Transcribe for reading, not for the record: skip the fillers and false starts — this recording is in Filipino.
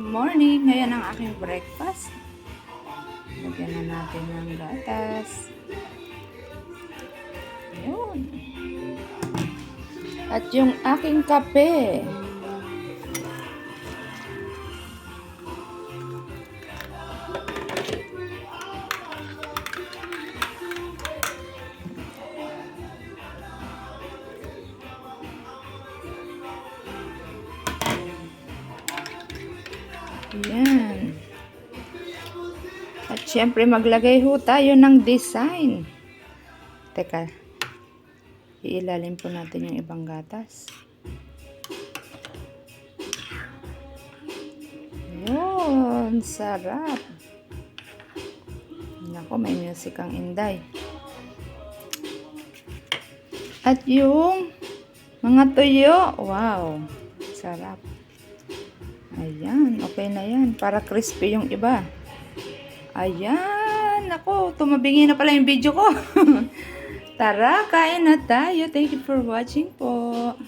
morning! Ngayon ang aking breakfast. Lagyan na natin ng gatas. Ayun. At yung aking kape. Ayan. At syempre maglagay ho tayo ng design. Teka. Iilalim po natin yung ibang gatas. Ayun. Sarap. Naku, may music ang Inday. At yung mga tuyo. Wow. Sarap. Ayan, okay na yan. Para crispy yung iba. Ayan, ako, tumabingi na pala yung video ko. Tara, kain na tayo. Thank you for watching po.